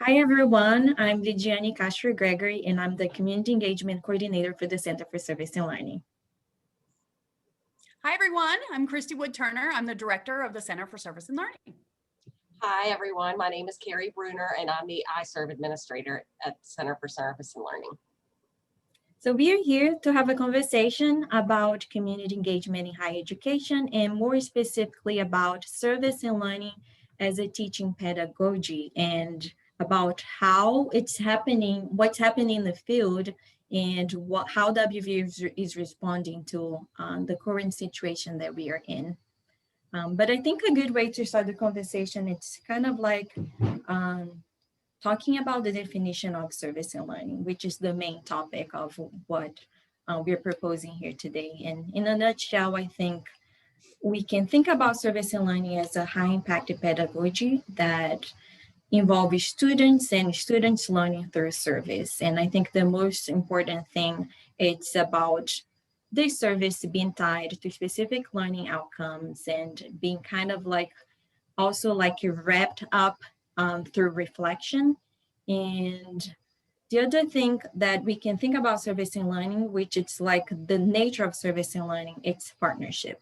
Hi, everyone. I'm Ligiane Castro Gregory, and I'm the Community Engagement Coordinator for the Center for Service and Learning. Hi, everyone. I'm Christy Wood Turner. I'm the Director of the Center for Service and Learning. Hi, everyone. My name is Carrie Bruner, and I'm the iServe Administrator at Center for Service and Learning. So we are here to have a conversation about community engagement in higher education, and more specifically about service and learning as a teaching pedagogy, and about how it's happening, what's happening in the field, and how WVU is responding to the current situation that we are in. But I think a good way to start the conversation, it's kind of like talking about the definition of service and learning, which is the main topic of what we're proposing here today. And in a nutshell, I think we can think about service and learning as a high impact pedagogy that involves students and students learning through service. And I think the most important thing, it's about this service being tied to specific learning outcomes and being kind of like also like wrapped up through reflection. And the other thing that we can think about service and learning, which it's like the nature of service and learning, it's partnership.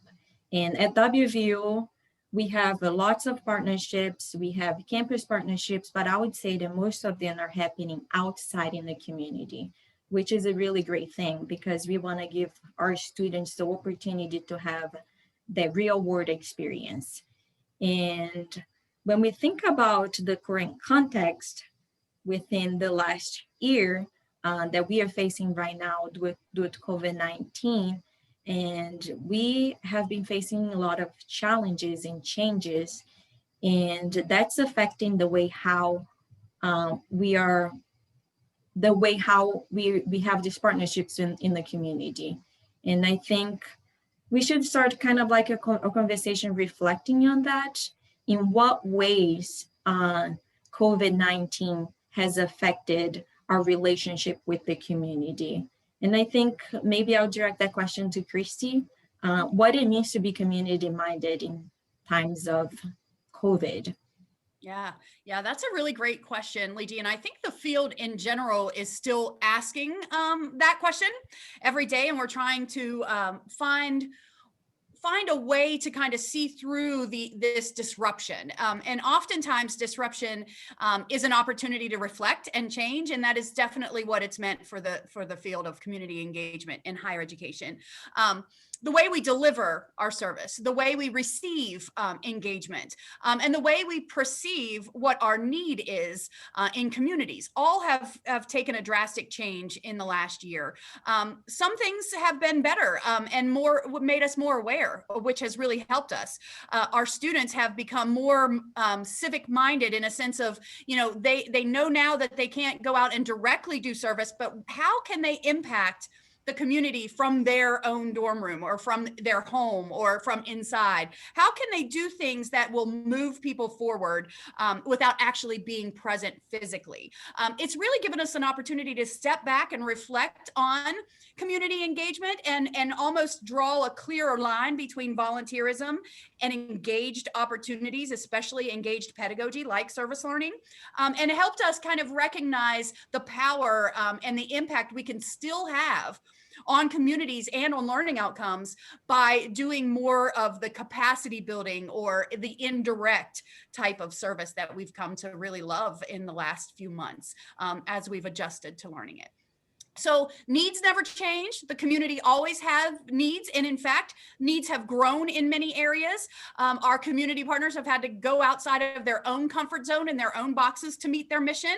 And at WVU, we have lots of partnerships. We have campus partnerships, but I would say that most of them are happening outside in the community, which is a really great thing because we want to give our students the opportunity to have the real world experience. And when we think about the current context within the last year that we are facing right now due to COVID-19, and we have been facing a lot of challenges and changes, and that's affecting the way how we are, the way how we have these partnerships in the community. And I think we should start kind of like a conversation reflecting on that. In what ways COVID-19 has affected our relationship with the community? And I think maybe I'll direct that question to Christy, what it means to be community minded in times of COVID. Yeah, that's a really great question, Leedy. And I think the field in general is still asking that question every day. And we're trying to find a way to kind of see through this disruption. And oftentimes disruption is an opportunity to reflect and change. And that is definitely what it's meant for the field of community engagement in higher education. The way we deliver our service, the way we receive engagement, and the way we perceive what our need is in communities all have taken a drastic change in the last year. Some things have been better and made us more aware, which has really helped us. Our students have become more civic minded in a sense of, they know now that they can't go out and directly do service, but how can they impact the community from their own dorm room or from their home or from inside? How can they do things that will move people forward without actually being present physically? It's really given us an opportunity to step back and reflect on community engagement and almost draw a clearer line between volunteerism and engaged opportunities, especially engaged pedagogy like service learning. And it helped us kind of recognize the power and the impact we can still have on communities and on learning outcomes by doing more of the capacity building or the indirect type of service that we've come to really love in the last few months as we've adjusted to learning it. So needs never change. The community always have needs. And in fact, needs have grown in many areas. Our community partners have had to go outside of their own comfort zone and their own boxes to meet their mission,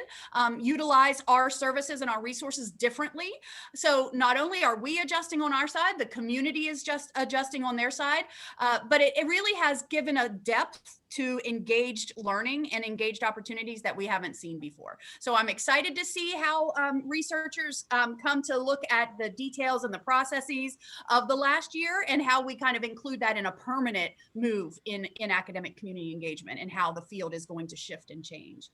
utilize our services and our resources differently. So not only are we adjusting on our side, the community is just adjusting on their side, but it really has given a depth to engaged learning and engaged opportunities that we haven't seen before. So I'm excited to see how researchers come to look at the details and the processes of the last year and how we kind of include that in a permanent move in academic community engagement and how the field is going to shift and change.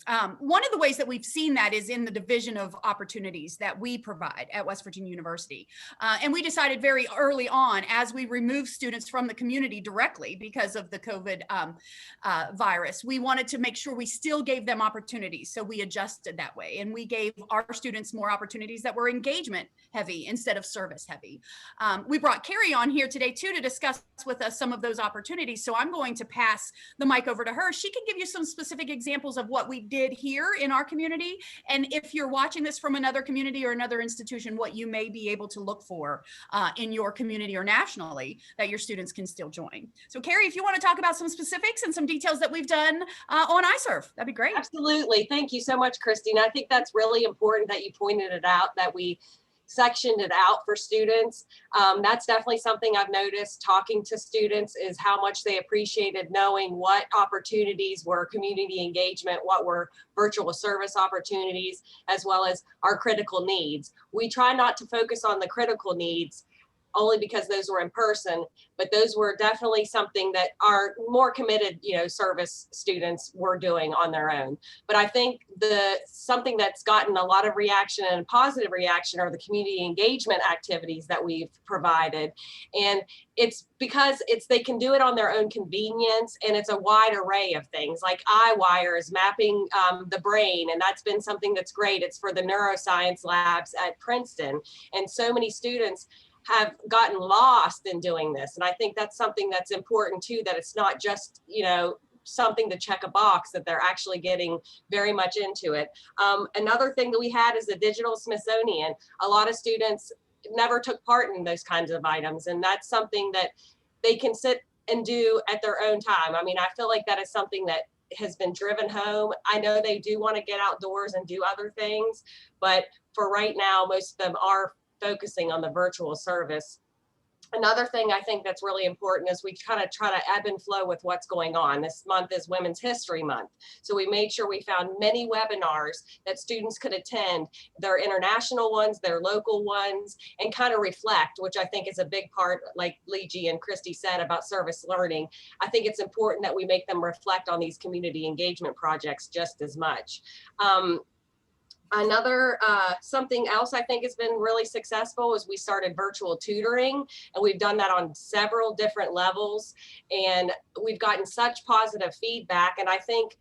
One of the ways that we've seen that is in the division of opportunities that we provide at West Virginia University. And we decided very early on, as we removed students from the community directly because of the COVID virus, we wanted to make sure we still gave them opportunities. So we adjusted that way. And we gave our students more opportunities that were engagement heavy instead of service heavy. We brought Carrie on here today too to discuss with us some of those opportunities. So I'm going to pass the mic over to her. She can give you some specific examples of what we did here in our community. And if you're watching this from another community or another institution, what you may be able to look for in your community or nationally that your students can still join. So Carrie, if you want to talk about some specifics and some details that we've done on iServe, that'd be great. Absolutely. Thank you so much, Christine. I think that's really important that you pointed it out, that we sectioned it out for students. That's definitely something I've noticed talking to students, is how much they appreciated knowing what opportunities were community engagement, what were virtual service opportunities, as well as our critical needs. We try not to focus on the critical needs only because those were in person, but those were definitely something that our more committed, service students were doing on their own. But I think something that's gotten a lot of reaction and positive reaction are the community engagement activities that we've provided. And it's because they can do it on their own convenience, and it's a wide array of things like iWire is mapping the brain, and that's been something that's great. It's for the neuroscience labs at Princeton, and so many students have gotten lost in doing this. And I think that's something that's important too, that it's not just, something to check a box, that they're actually getting very much into it. Another thing that we had is the Digital Smithsonian. A lot of students never took part in those kinds of items. And that's something that they can sit and do at their own time. I mean, I feel like that is something that has been driven home. I know they do want to get outdoors and do other things, but for right now, most of them are focusing on the virtual service. Another thing I think that's really important is we kind of try to ebb and flow with what's going on. This month is Women's History Month. So we made sure we found many webinars that students could attend, their international ones, their local ones, and kind of reflect, which I think is a big part, like Leegee and Christy said about service learning. I think it's important that we make them reflect on these community engagement projects just as much. Another something else I think has been really successful is we started virtual tutoring, and we've done that on several different levels, and we've gotten such positive feedback. And I think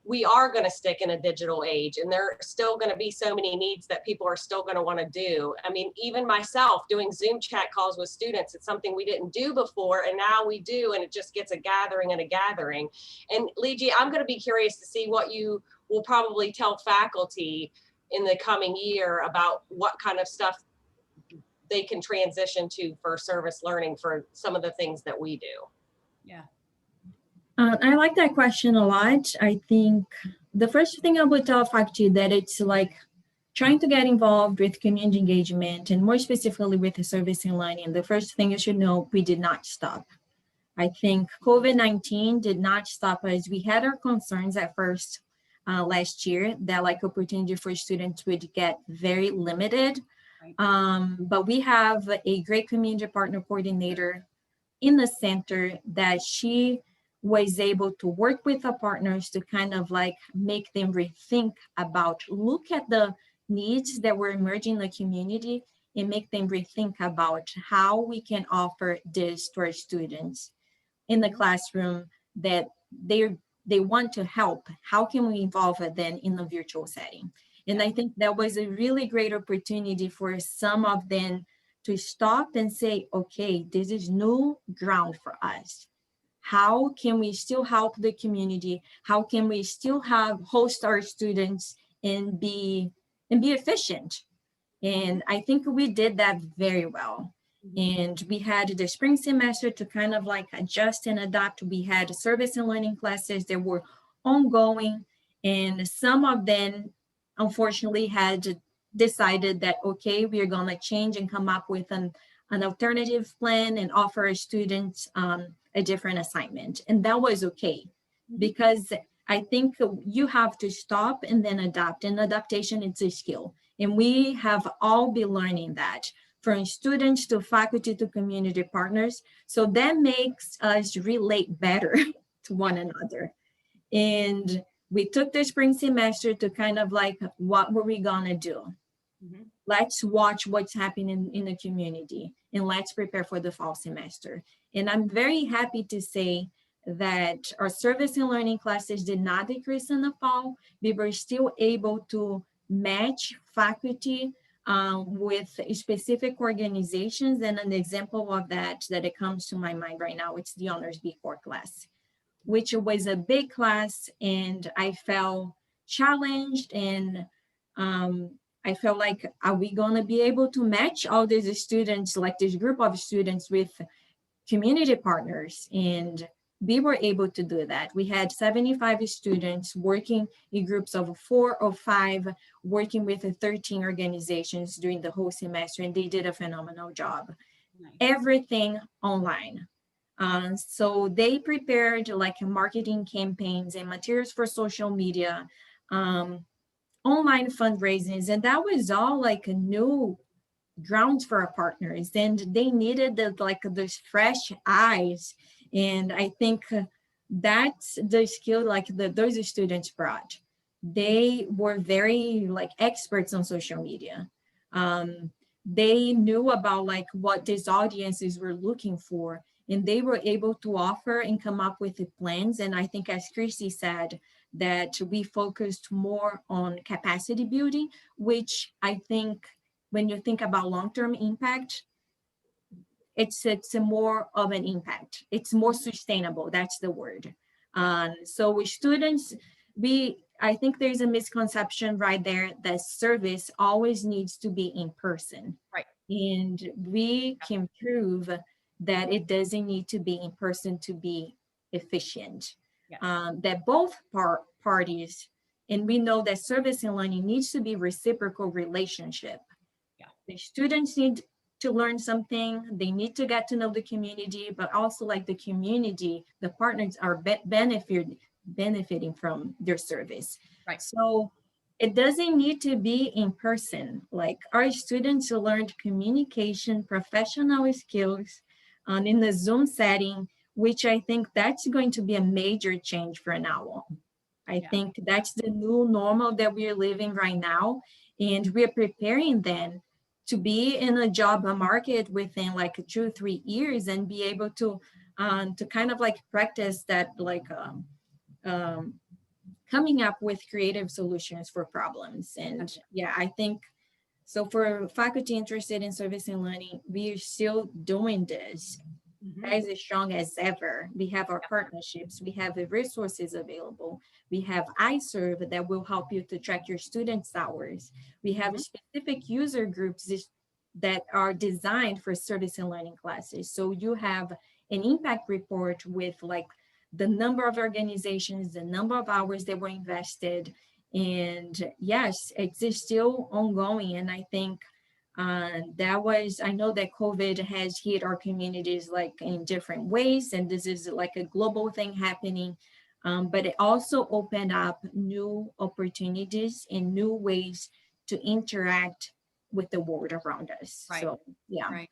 we are going to stick in a digital age, and there are still going to be so many needs that people are still going to want to do. I mean, even myself doing Zoom chat calls with students, it's something we didn't do before, and now we do, and it just gets a gathering and a gathering. And Leegee, I'm going to be curious to see what you will probably tell faculty in the coming year about what kind of stuff they can transition to for service learning for some of the things that we do. Yeah. I like that question a lot. I think the first thing I would tell faculty that it's like trying to get involved with community engagement, and more specifically with the service and learning. The first thing you should know, we did not stop. I think COVID-19 did not stop us. We had our concerns at first last year that like opportunity for students would get very limited. But we have a great community partner coordinator in the center that she was able to work with the partners to kind of like make them rethink about, look at the needs that were emerging in the community and make them rethink about how we can offer this to our students in the classroom that they want to help. How can we involve it then in the virtual setting? And I think that was a really great opportunity for some of them to stop and say, okay, this is new ground for us. How can we still help the community? How can we still host our students and be efficient? And I think we did that very well. And we had the spring semester to kind of like adjust and adapt. We had service and learning classes that were ongoing, and some of them unfortunately had decided that, okay, we are going to change and come up with an alternative plan and offer our students a different assignment. And that was okay, because I think you have to stop and then adapt, and adaptation is a skill. And we have all been learning that, from students to faculty to community partners. So that makes us relate better to one another. And we took the spring semester to kind of like, what were we gonna do? Mhm. Let's watch what's happening in the community and let's prepare for the fall semester. And I'm very happy to say that our service and learning classes did not decrease in the fall. We were still able to match faculty with specific organizations. And an example of that it comes to my mind right now, it's the Honors B4 class, which was a big class, and I felt challenged, and I felt like, are we going to be able to match all these students, like this group of students, with community partners? And we were able to do that. We had 75 students working in groups of 4 or 5, working with 13 organizations during the whole semester, and they did a phenomenal job. Nice. Everything online. So they prepared like marketing campaigns and materials for social media, online fundraisings, and that was all like a new grounds for our partners, and they needed like those fresh eyes. And I think that's the skill like those students brought. They were very like experts on social media. They knew about like what these audiences were looking for, and they were able to offer and come up with the plans. And I think, as Christy said, that we focused more on capacity building, which I think when you think about long-term impact, it's a more of an impact. It's more sustainable. That's the word. So with students, I think there's a misconception right there that service always needs to be in person. Right. And we can prove that it doesn't need to be in person to be efficient. Yes. That both parties, and we know that service and learning needs to be reciprocal relationship. Yeah. The students need to learn something, they need to get to know the community, but also like the community, the partners are benefiting from their service. Right. So it doesn't need to be in person. Like our students learned communication, professional skills in the Zoom setting, which I think that's going to be a major change for now. I think that's the new normal that we're living right now. And we're preparing them to be in a job market within like 2-3 years and be able to kind of like practice that, like coming up with creative solutions for problems. And yeah, I think so for faculty interested in service and learning, we are still doing this as strong as ever. We have our partnerships, we have the resources available. We have iServe that will help you to track your students' hours. We have specific user groups that are designed for service and learning classes. So you have an impact report with like the number of organizations, the number of hours that were invested. And yes, it's still ongoing. And I think I know that COVID has hit our communities like in different ways, and this is like a global thing happening, but it also opened up new opportunities and new ways to interact with the world around us. Right. So, yeah. Right.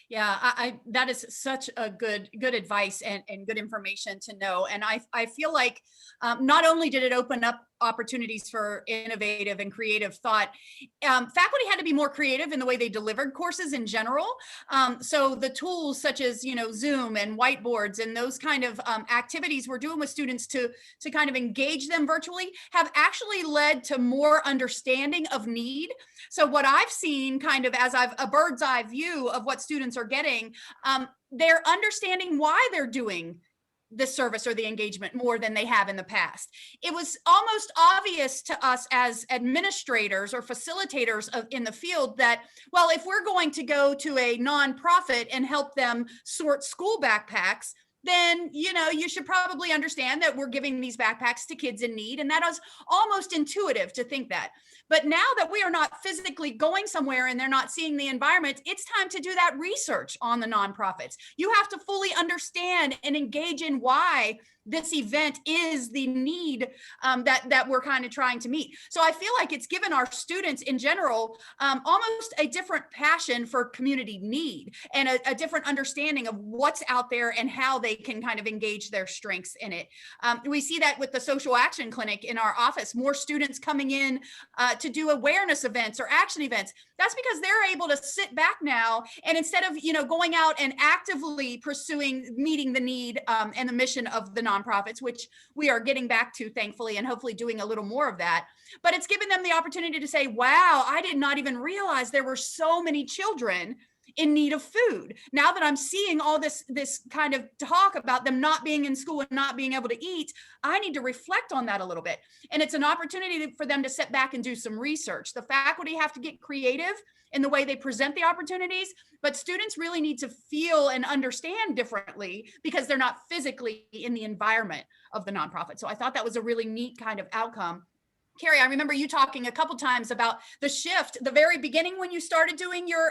Yeah, I that is such a good advice and good information to know. And I feel like not only did it open up opportunities for innovative and creative thought, faculty had to be more creative in the way they delivered courses in general. So the tools such as, Zoom and whiteboards and those kind of activities we're doing with students to kind of engage them virtually have actually led to more understanding of need. So what I've seen kind of as a bird's eye view of what students are getting, they're understanding why they're doing the service or the engagement more than they have in the past. It was almost obvious to us as administrators or facilitators in the field that, well, if we're going to go to a nonprofit and help them sort school backpacks, then, you should probably understand that we're giving these backpacks to kids in need. And that is almost intuitive to think that. But now that we are not physically going somewhere and they're not seeing the environment, it's time to do that research on the nonprofits. You have to fully understand and engage in why this event is the need that we're kind of trying to meet. So I feel like it's given our students in general almost a different passion for community need and a different understanding of what's out there and how they can kind of engage their strengths in it. We see that with the social action clinic in our office, more students coming in to do awareness events or action events. That's because they're able to sit back now, and instead of going out and actively pursuing meeting the need and the mission of the nonprofits, which we are getting back to, thankfully, and hopefully doing a little more of that, but it's given them the opportunity to say, wow, I did not even realize there were so many children in need of food. Now that I'm seeing all this kind of talk about them not being in school and not being able to eat, I need to reflect on that a little bit. And it's an opportunity for them to sit back and do some research. The faculty have to get creative in the way they present the opportunities, but students really need to feel and understand differently because they're not physically in the environment of the nonprofit. So I thought that was a really neat kind of outcome. Carrie, I remember you talking a couple times about the shift, the very beginning when you started doing your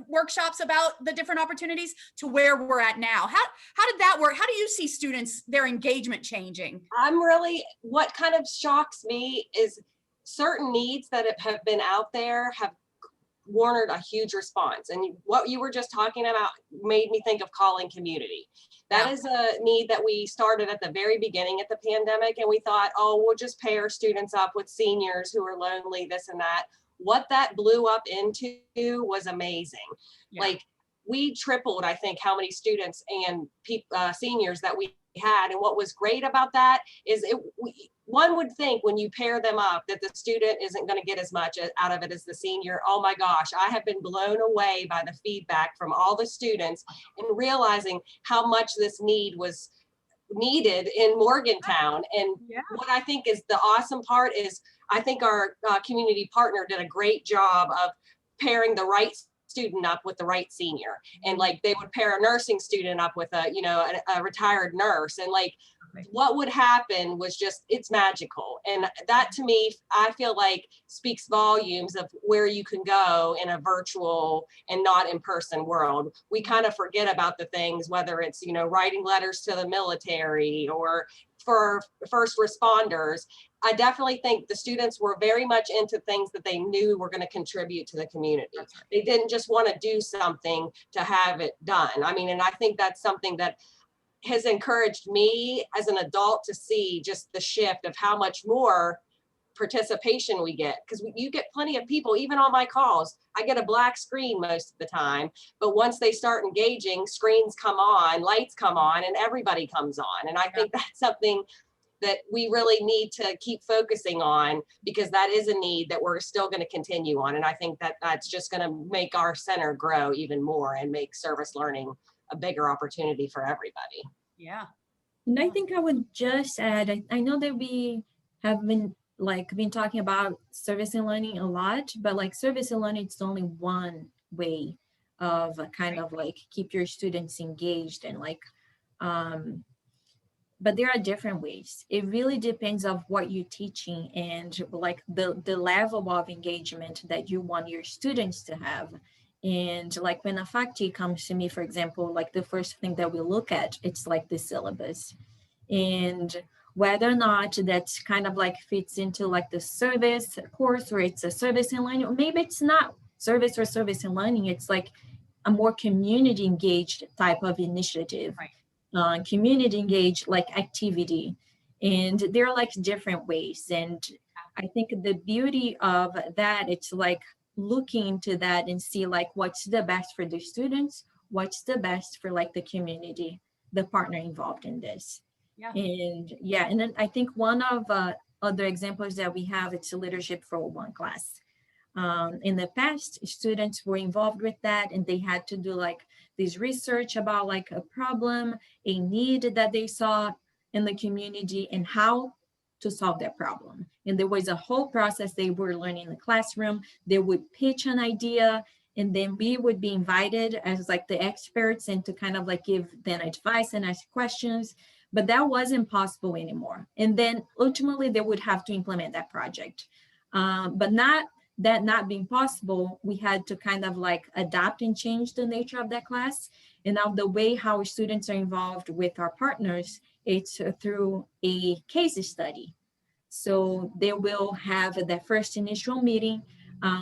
workshops about the different opportunities to where we're at now. How did that work? How do you see students, their engagement changing? What kind of shocks me is certain needs that have been out there have garnered a huge response. And what you were just talking about made me think of calling community. That is a need that we started at the very beginning at the pandemic. And we thought, oh, we'll just pair students up with seniors who are lonely, this and that. What that blew up into was amazing. Yeah. Like we tripled, I think, how many students and seniors that we had. And what was great about that is one would think when you pair them up that the student isn't going to get as much out of it as the senior. Oh my gosh, I have been blown away by the feedback from all the students and realizing how much this need was needed in Morgantown. And what I think is the awesome part is I think our community partner did a great job of pairing the right student up with the right senior. And like they would pair a nursing student up with a retired nurse, and like what would happen was just, it's magical. And that to me, I feel like speaks volumes of where you can go in a virtual and not in-person world. We kind of forget about the things, whether it's, writing letters to the military or for first responders. I definitely think the students were very much into things that they knew were going to contribute to the community. They didn't just want to do something to have it done. I mean, and I think that's something that has encouraged me as an adult to see just the shift of how much more participation we get, because you get plenty of people, even on my calls, I get a black screen most of the time, but once they start engaging, screens come on, lights come on, and everybody comes on. And I think that's something that we really need to keep focusing on, because that is a need that we're still going to continue on. And I think that that's just going to make our center grow even more and make service learning a bigger opportunity for everybody. Yeah. And I think I would just add, I know that we have been talking about service and learning a lot, but like service and learning, it's only one way of kind of like keep your students engaged and like, but there are different ways. It really depends of what you're teaching and like the level of engagement that you want your students to have. And like when a faculty comes to me, for example, like the first thing that we look at, it's like the syllabus and whether or not that's kind of like fits into like the service course or it's a service and learning, or maybe it's not service or service and learning, it's like a more community engaged type of initiative, community engaged like activity. And there are like different ways. And I think the beauty of that, it's like looking into that and see like what's the best for the students, what's the best for like the community, the partner involved in this. And then I think one of other examples that we have, it's a leadership for one class. In the past, students were involved with that and they had to do like this research about like a problem, a need that they saw in the community and how to solve that problem. And there was a whole process they were learning in the classroom. They would pitch an idea and then we would be invited as like the experts and to kind of like give them advice and ask questions, but that wasn't possible anymore. And then ultimately they would have to implement that project. But not being possible, we had to kind of like adapt and change the nature of that class. And now the way how students are involved with our partners, it's through a case study. So they will have the first initial meeting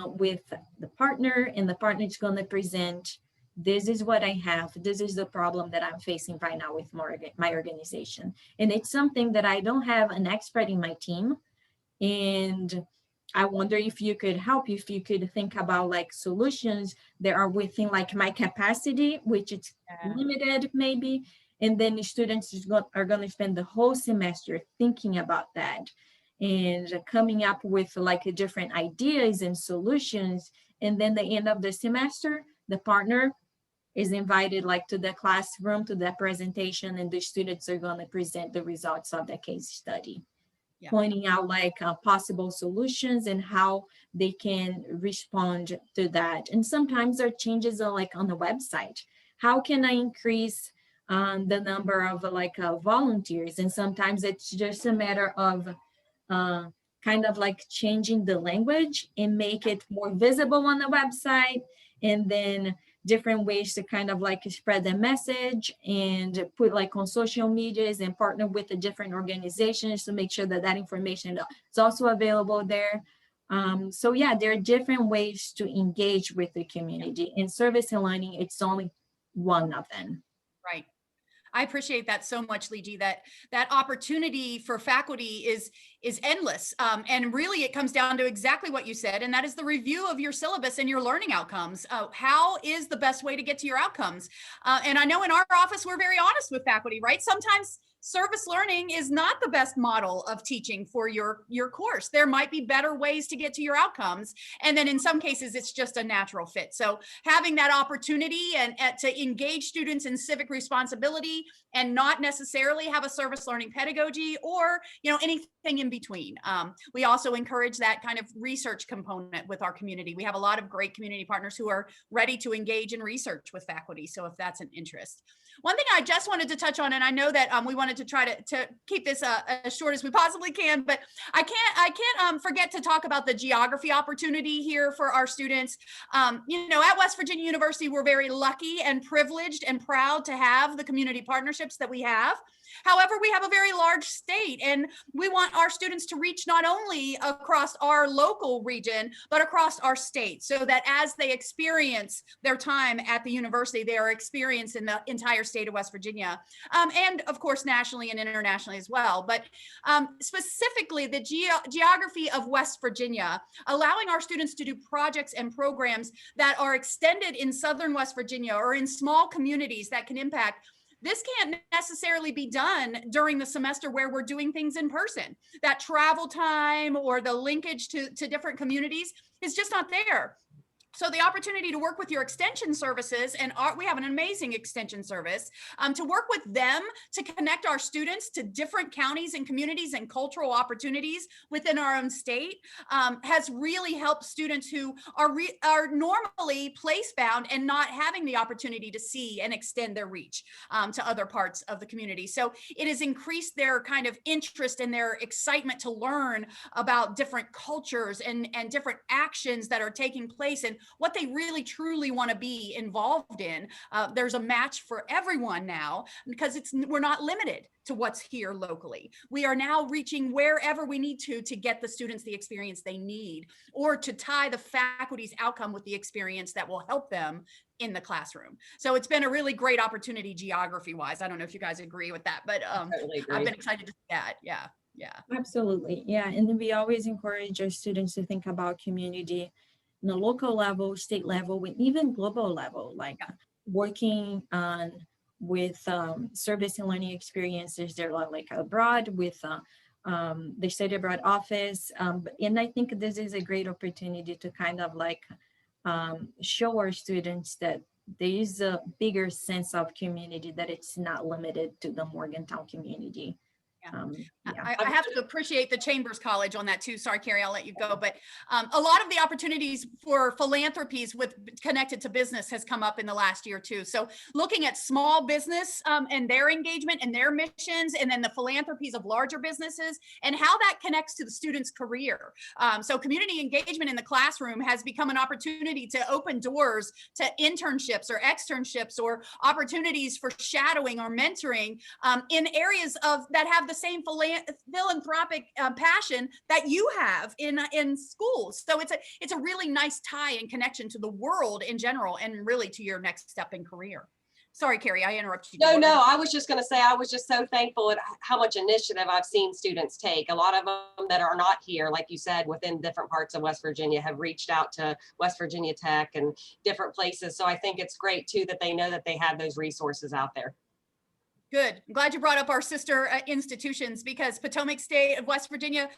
with the partner, and the partner is going to present, this is what I have, this is the problem that I'm facing right now with my organization. And it's something that I don't have an expert in my team. And I wonder if you could help, if you could think about like solutions that are within like my capacity, which is limited maybe. And then the students are going to spend the whole semester thinking about that and coming up with like different ideas and solutions. And then the end of the semester, the partner is invited like to the classroom, to the presentation, and the students are going to present the results of the case study. Yeah. Pointing out like possible solutions and how they can respond to that. And sometimes there are changes like on the website. How can I increase the number of like volunteers? And sometimes it's just a matter of kind of like changing the language and make it more visible on the website, and then different ways to kind of like spread the message and put like on social medias and partner with the different organizations to make sure that that information is also available there. So yeah, there are different ways to engage with the community, and service and learning, it's only one of them. Right. I appreciate that so much, Lee. That opportunity for faculty is endless. And really it comes down to exactly what you said, and that is the review of your syllabus and your learning outcomes. How is the best way to get to your outcomes? And I know in our office, we're very honest with faculty, right? Sometimes service learning is not the best model of teaching for your course. There might be better ways to get to your outcomes. And then in some cases, it's just a natural fit. So having that opportunity and to engage students in civic responsibility and not necessarily have a service learning pedagogy or, anything in between. We also encourage that kind of research component with our community. We have a lot of great community partners who are ready to engage in research with faculty. So if that's an interest. One thing I just wanted to touch on, and I know that we wanted to try to keep this as short as we possibly can, but I can't forget to talk about the geography opportunity here for our students. At West Virginia University, we're very lucky and privileged and proud to have the community partnerships that we have. However, we have a very large state, and we want our students to reach not only across our local region, but across our state, so that as they experience their time at the university, they are experiencing the entire state of West Virginia, and of course, nationally and internationally as well. But specifically, the geography of West Virginia, allowing our students to do projects and programs that are extended in Southern West Virginia or in small communities that can impact. This can't necessarily be done during the semester where we're doing things in person. That travel time or the linkage to different communities is just not there. So the opportunity to work with your extension services, and we have an amazing extension service, to work with them to connect our students to different counties and communities and cultural opportunities within our own state, has really helped students who are normally place-bound and not having the opportunity to see and extend their reach to other parts of the community. So it has increased their kind of interest and their excitement to learn about different cultures and different actions that are taking place and what they really truly want to be involved in. There's a match for everyone now, because we're not limited to what's here locally. We are now reaching wherever we need to get the students the experience they need, or to tie the faculty's outcome with the experience that will help them in the classroom. So it's been a really great opportunity geography wise. I don't know if you guys agree with that, but totally I've been excited to see that. Yeah. Absolutely. Yeah. And we always encourage our students to think about community on a local level, state level, and even global level, like working on with service and learning experiences. They're like abroad with the Study Abroad office. And I think this is a great opportunity to kind of like show our students that there is a bigger sense of community, that it's not limited to the Morgantown community. Yeah. I have to appreciate the Chambers College on that too. Sorry, Carrie, I'll let you go. But a lot of the opportunities for philanthropies with connected to business has come up in the last year too. So looking at small business and their engagement and their missions, and then the philanthropies of larger businesses and how that connects to the student's career. So community engagement in the classroom has become an opportunity to open doors to internships or externships or opportunities for shadowing or mentoring in areas that have the same philanthropic passion that you have in schools. So it's a really nice tie and connection to the world in general, and really to your next step in career. Sorry, Carrie, I interrupted you. No, I was just going to say, I was just so thankful at how much initiative I've seen students take. A lot of them that are not here, like you said, within different parts of West Virginia, have reached out to West Virginia Tech and different places. So I think it's great too that they know that they have those resources out there. Good. I'm glad you brought up our sister institutions, because Potomac State of West Virginia,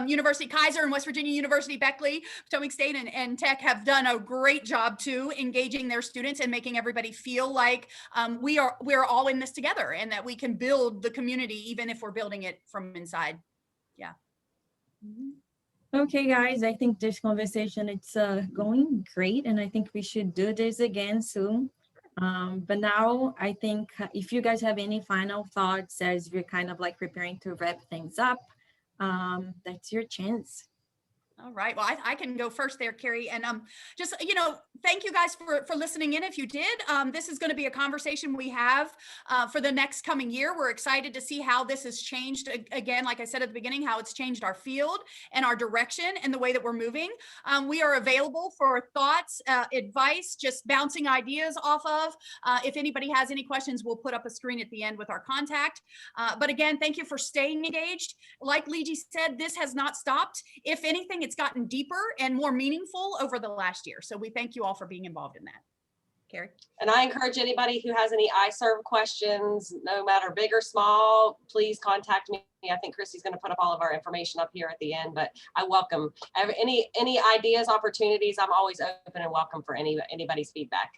University Kaiser, and West Virginia University Beckley, Potomac State and Tech have done a great job too, engaging their students and making everybody feel like we're all in this together, and that we can build the community even if we're building it from inside. Yeah. Okay, guys, I think this conversation, it's going great, and I think we should do this again soon. But now I think if you guys have any final thoughts as we're kind of like preparing to wrap things up, that's your chance. All right. Well, I can go first there, Carrie. And just, thank you guys for listening in. If you did, this is going to be a conversation we have for the next coming year. We're excited to see how this has changed. Again, like I said at the beginning, how it's changed our field and our direction and the way that we're moving. We are available for thoughts, advice, just bouncing ideas off of. If anybody has any questions, we'll put up a screen at the end with our contact. But again, thank you for staying engaged. Like Liji said, this has not stopped. If anything, it's gotten deeper and more meaningful over the last year. So we thank you all for being involved in that. Carrie? And I encourage anybody who has any iServe questions, no matter big or small, please contact me. I think Christy's going to put up all of our information up here at the end, but I welcome any ideas, opportunities. I'm always open and welcome for anybody's feedback.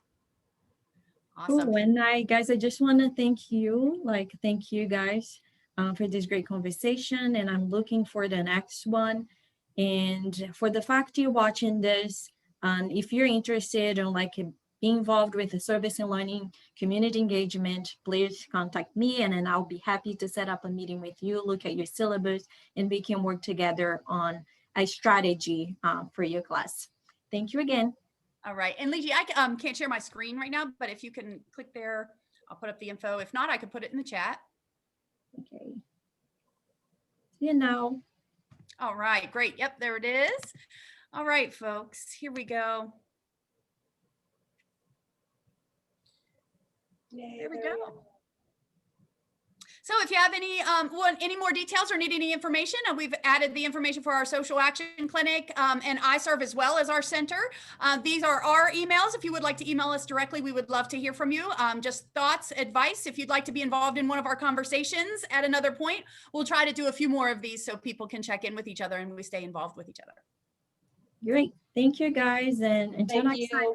Awesome. Cool. And I just want to thank you guys for this great conversation, and I'm looking for the next one. And for the faculty watching this, if you're interested in being involved with the service and learning community engagement, please contact me, and then I'll be happy to set up a meeting with you, look at your syllabus, and we can work together on a strategy for your class. Thank you again. All right. And Liji, I can't share my screen right now, but if you can click there, I'll put up the info. If not, I could put it in the chat. Okay. See you now. All right, great. Yep, there it is. All right, folks, here we go. There we go. So if you have any more details or need any information, we've added the information for our social action clinic and iServe, as well as our center. These are our emails. If you would like to email us directly, we would love to hear from you. Just thoughts, advice. If you'd like to be involved in one of our conversations at another point, we'll try to do a few more of these so people can check in with each other and we stay involved with each other. Great. Thank you, guys. And until next time.